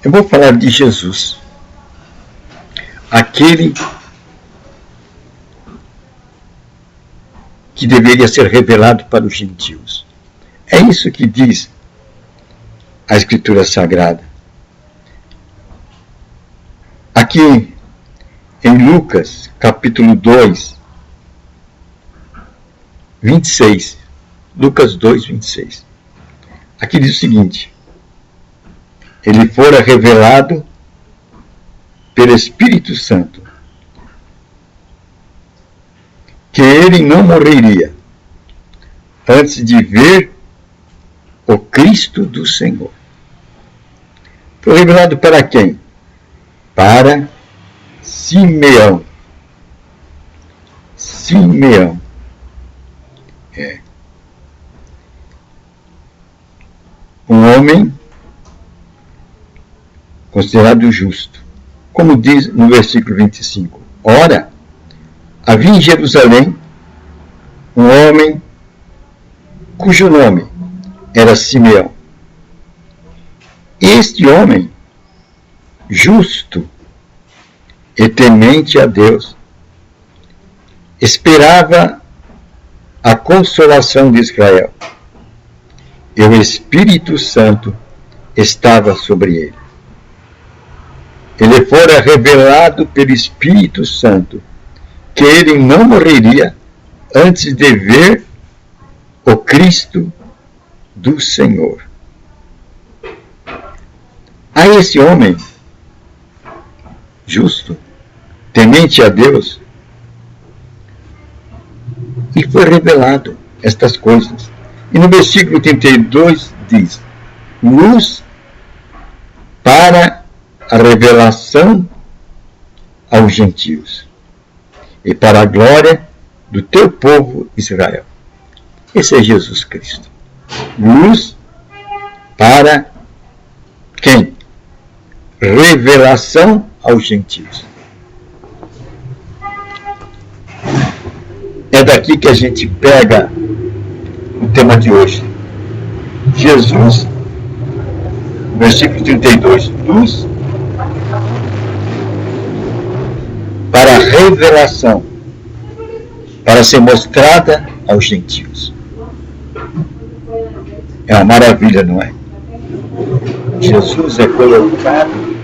Eu vou falar de Jesus, aquele que deveria ser revelado para os gentios. É isso que diz a Escritura Sagrada. Aqui em Lucas, capítulo 2, 26. Lucas 2, 26. Aqui diz o seguinte: ele fora revelado pelo Espírito Santo que ele não morreria antes de ver o Cristo do Senhor. Foi revelado para quem? Para Simeão. Simeão. Um homem considerado justo. Como diz no versículo 25. Ora, havia em Jerusalém um homem cujo nome era Simeão. Este homem, justo e temente a Deus, esperava a consolação de Israel, e o Espírito Santo estava sobre ele. Ele fora revelado pelo Espírito Santo que ele não morreria antes de ver o Cristo do Senhor. A esse homem justo, temente a Deus, e foi revelado estas coisas. E no versículo 32 diz: luz para a revelação aos gentios e para a glória do teu povo Israel. Esse é Jesus Cristo. Luz para quem? Revelação aos gentios. É daqui que a gente pega o tema de hoje. Jesus, versículo 32, luz para a revelação, para ser mostrada aos gentios. É uma maravilha, não é? Jesus é colocado,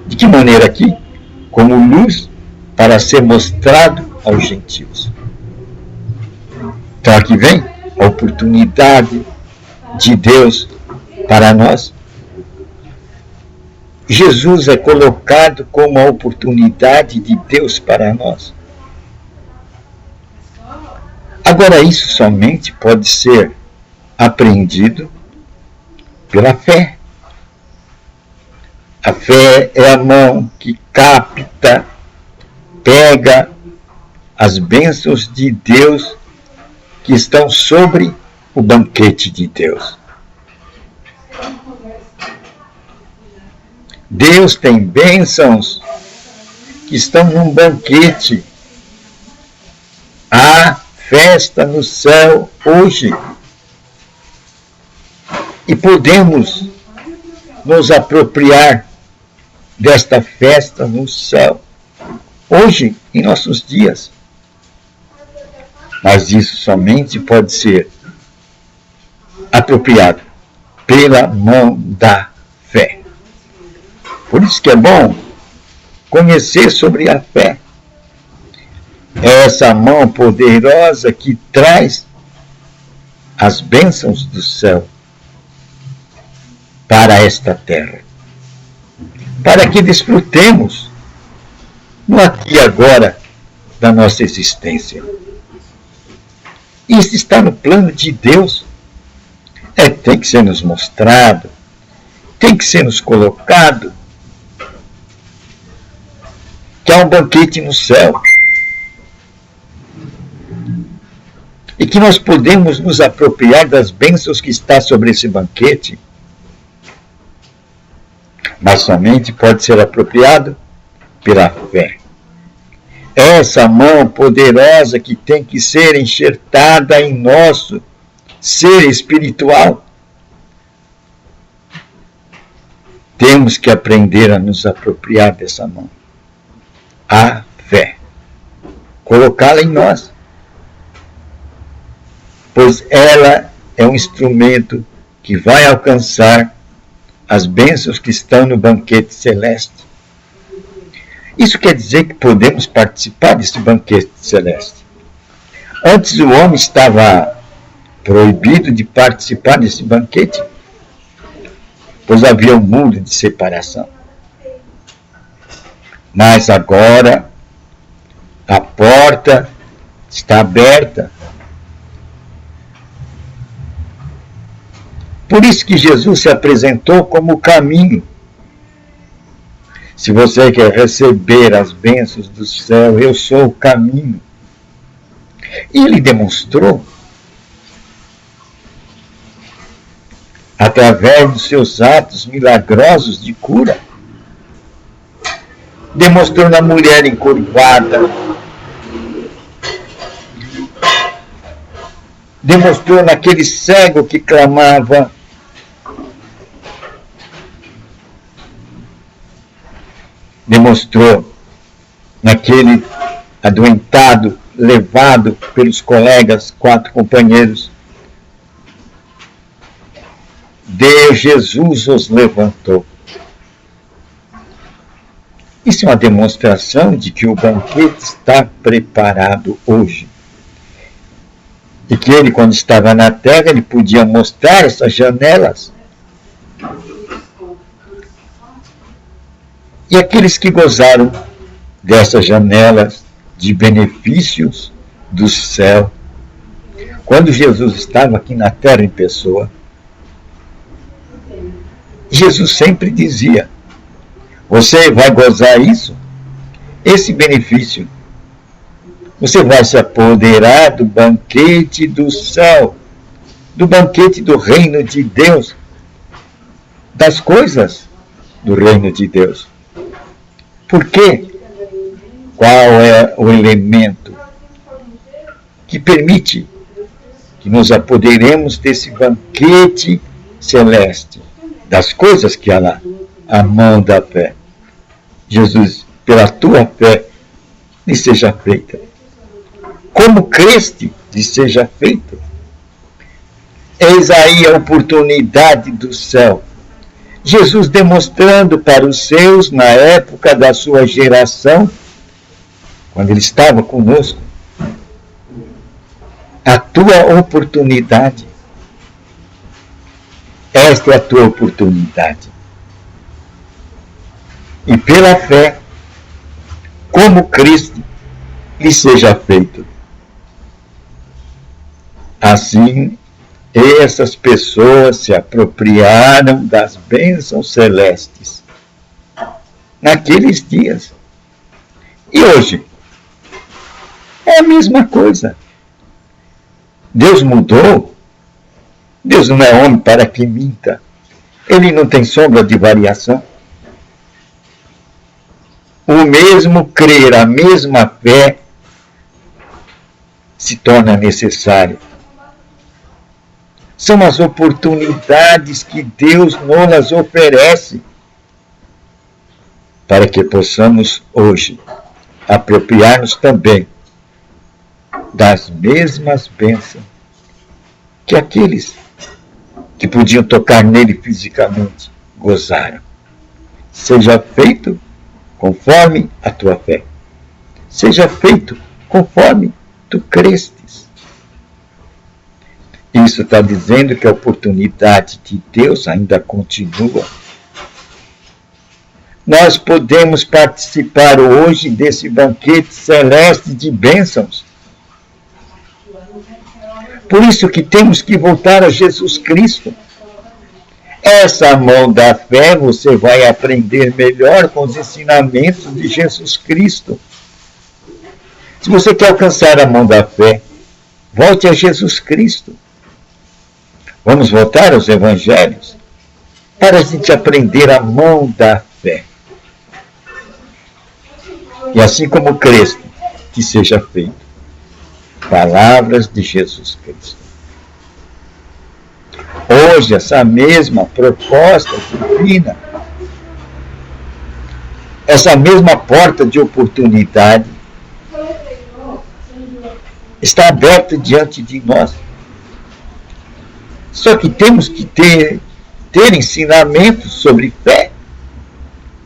de que maneira aqui? Como luz para ser mostrado aos gentios. Então aqui vem a oportunidade de Deus para nós. Jesus é colocado como a oportunidade de Deus para nós. Agora, isso somente pode ser apreendido pela fé. A fé é a mão que capta, pega as bênçãos de Deus que estão sobre o banquete de Deus. Deus tem bênçãos que estão num banquete. Há festa no céu hoje. E podemos nos apropriar desta festa no céu hoje, em nossos dias. Mas isso somente pode ser apropriado pela mão da fé. Por isso que é bom conhecer sobre a fé. É essa mão poderosa que traz as bênçãos do céu para esta terra, para que desfrutemos no aqui e agora da nossa existência. Isso está no plano de Deus. Tem que ser nos mostrado, tem que ser nos colocado, que há um banquete no céu e que nós podemos nos apropriar das bênçãos que está sobre esse banquete, mas somente pode ser apropriado pela fé. Essa mão poderosa que tem que ser enxertada em nosso ser espiritual temos que aprender a nos apropriar dessa mão. A fé. Colocá-la em nós. Pois ela é um instrumento que vai alcançar as bênçãos que estão no banquete celeste. Isso quer dizer que podemos participar desse banquete celeste. Antes o homem estava proibido de participar desse banquete, pois havia um muro de separação. Mas agora a porta está aberta. Por isso que Jesus se apresentou como o caminho. Se você quer receber as bênçãos do céu, eu sou o caminho. E ele demonstrou, através dos seus atos milagrosos de cura, demonstrou na mulher encurvada, demonstrou naquele cego que clamava, demonstrou naquele adoentado, levado pelos colegas, 4 companheiros. Deus, Jesus os levantou. Isso é uma demonstração de que o banquete está preparado hoje. E que ele, quando estava na terra, ele podia mostrar essas janelas. E aqueles que gozaram dessas janelas de benefícios do céu, quando Jesus estava aqui na terra em pessoa, Jesus sempre dizia: você vai gozar isso? Esse benefício. Você vai se apoderar do banquete do céu, do banquete do reino de Deus, das coisas do reino de Deus. Por quê? Qual é o elemento que permite que nos apoderemos desse banquete celeste, das coisas que há lá? A mão da fé. Jesus, pela tua fé, lhe seja feita. Como creste, lhe seja feito. Eis aí a oportunidade do céu. Jesus demonstrando para os seus, na época da sua geração, quando ele estava conosco, a tua oportunidade. Esta é a tua oportunidade. E pela fé, como Cristo, lhe seja feito. Assim, essas pessoas se apropriaram das bênçãos celestes naqueles dias. E hoje? É a mesma coisa. Deus mudou. Deus não é homem para que minta. Ele não tem sombra de variação. O mesmo crer, a mesma fé se torna necessário. São as oportunidades que Deus nos oferece para que possamos hoje apropriar-nos também das mesmas bênçãos que aqueles que podiam tocar nele fisicamente gozaram. Seja feito conforme a tua fé. Seja feito conforme tu crestes. Isso está dizendo que a oportunidade de Deus ainda continua. Nós podemos participar hoje desse banquete celeste de bênçãos. Por isso que temos que voltar a Jesus Cristo. Essa mão da fé você vai aprender melhor com os ensinamentos de Jesus Cristo. Se você quer alcançar a mão da fé, volte a Jesus Cristo. Vamos voltar aos evangelhos para a gente aprender a mão da fé. E assim como creste, que seja feito. Palavras de Jesus Cristo. Hoje, essa mesma proposta divina essa mesma porta de oportunidade está aberta diante de nós. Só que temos que ter ensinamentos sobre fé,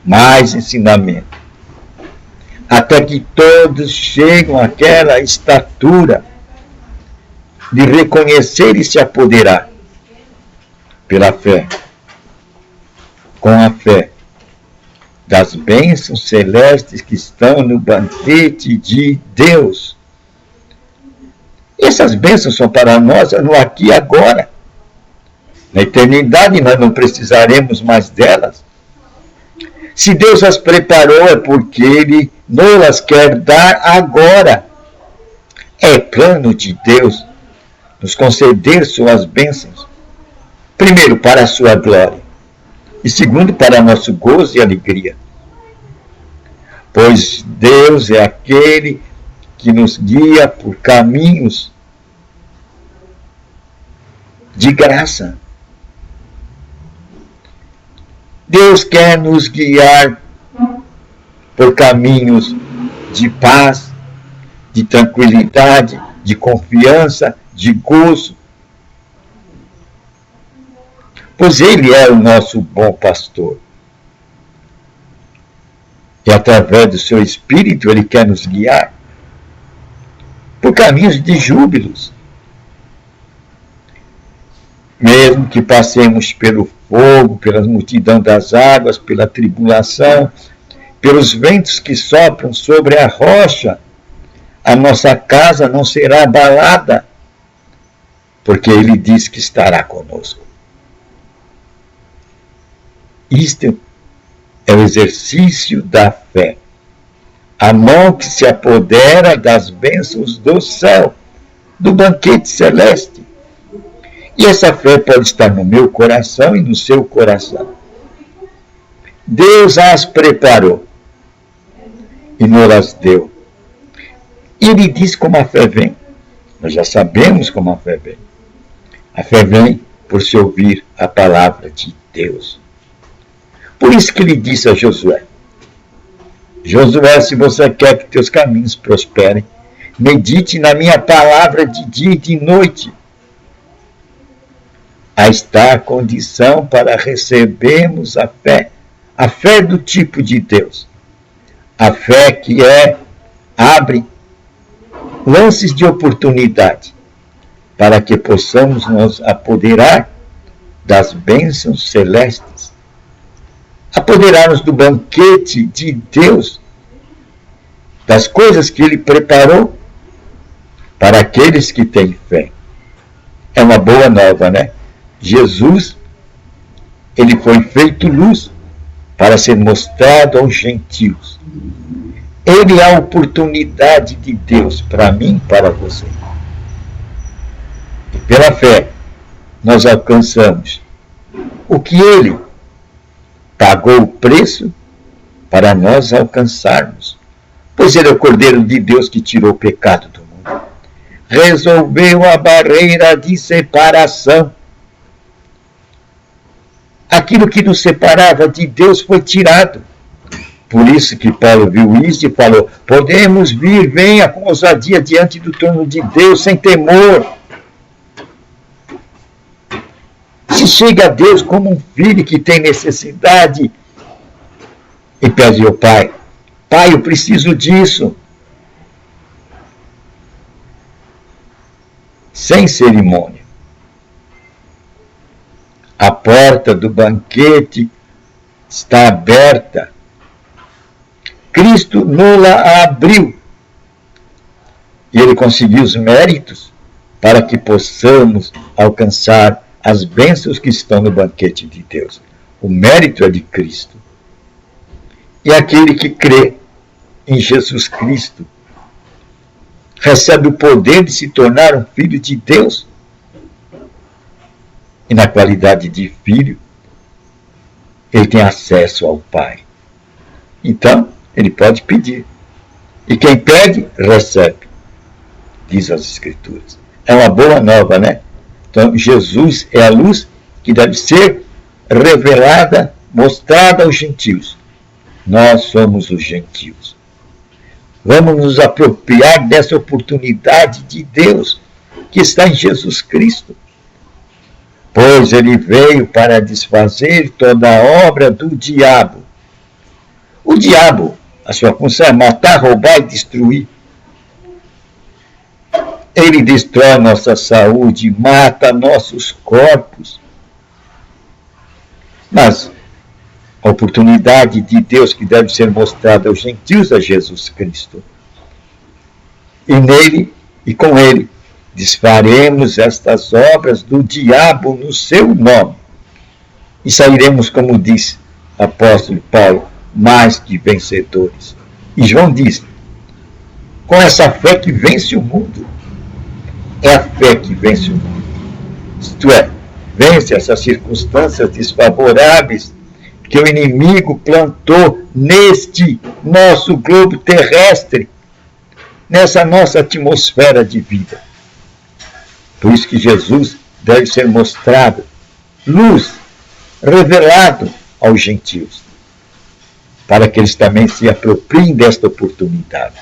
mais ensinamento, até que todos chegam àquela estatura de reconhecer e se apoderar pela fé, com a fé, das bênçãos celestes que estão no banquete de Deus. E essas bênçãos são para nós no aqui e agora. Na eternidade nós não precisaremos mais delas. Se Deus as preparou é porque Ele nos quer dar agora. É plano de Deus nos conceder suas bênçãos. Primeiro, para a sua glória. E segundo, para nosso gozo e alegria. Pois Deus é aquele que nos guia por caminhos de graça. Deus quer nos guiar por caminhos de paz, de tranquilidade, de confiança, de gozo. Pois Ele é o nosso bom pastor. E através do seu Espírito Ele quer nos guiar por caminhos de júbilos. Mesmo que passemos pelo fogo, pela multidão das águas, pela tribulação, pelos ventos que sopram sobre a rocha, a nossa casa não será abalada, porque Ele diz que estará conosco. Isto é o exercício da fé. A mão que se apodera das bênçãos do céu, do banquete celeste. E essa fé pode estar no meu coração e no seu coração. Deus as preparou e nos as deu. E Ele diz como a fé vem. Nós já sabemos como a fé vem. A fé vem por se ouvir a palavra de Deus. Por isso que Ele disse a Josué: Josué, se você quer que teus caminhos prosperem, medite na minha palavra de dia e de noite. Aí está a condição para recebermos a fé do tipo de Deus. A fé que abre lances de oportunidade para que possamos nos apoderar das bênçãos celestes, apoderar-nos do banquete de Deus, das coisas que Ele preparou para aqueles que têm fé. É uma boa nova, né? Jesus, Ele foi feito luz para ser mostrado aos gentios. Ele é a oportunidade de Deus para mim e para você. E pela fé, nós alcançamos o que Ele pagou o preço para nós alcançarmos. Pois Ele é o Cordeiro de Deus que tirou o pecado do mundo. Resolveu a barreira de separação. Aquilo que nos separava de Deus foi tirado. Por isso que Paulo viu isso e falou: podemos vir, venha com ousadia diante do trono de Deus, sem temor. Se chega a Deus como um filho que tem necessidade e pede ao Pai: Pai, eu preciso disso. Sem cerimônia. A porta do banquete está aberta. Cristo nos-la abriu. E Ele conseguiu os méritos para que possamos alcançar as bênçãos que estão no banquete de Deus. O mérito é de Cristo. E aquele que crê em Jesus Cristo recebe o poder de se tornar um filho de Deus. E na qualidade de filho, ele tem acesso ao Pai. Então, ele pode pedir. E quem pede, recebe. Diz as Escrituras. É uma boa nova, né? Então, Jesus é a luz que deve ser revelada, mostrada aos gentios. Nós somos os gentios. Vamos nos apropriar dessa oportunidade de Deus que está em Jesus Cristo. Pois ele veio para desfazer toda a obra do diabo. O diabo, a sua função é matar, roubar e destruir. Ele destrói nossa saúde, mata nossos corpos. Mas a oportunidade de Deus que deve ser mostrada aos gentios é Jesus Cristo. E nele e com ele desfaremos estas obras do diabo no seu nome. E sairemos, como diz o apóstolo Paulo, mais que vencedores. E João diz, com essa fé que vence o mundo. É a fé que vence o mundo. Isto é, vence essas circunstâncias desfavoráveis que o inimigo plantou neste nosso globo terrestre, nessa nossa atmosfera de vida. Por isso que Jesus deve ser mostrado, luz, revelado aos gentios, para que eles também se apropriem desta oportunidade.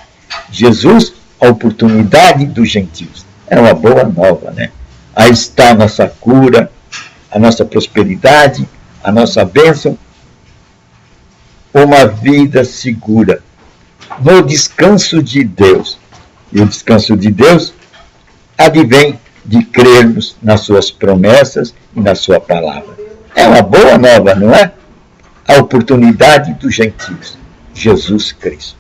Jesus, a oportunidade dos gentios. É uma boa nova, né? Aí está a nossa cura, a nossa prosperidade, a nossa bênção, uma vida segura, no descanso de Deus. E o descanso de Deus advém de crermos nas suas promessas e na sua palavra. É uma boa nova, não é? A oportunidade dos gentios, Jesus Cristo.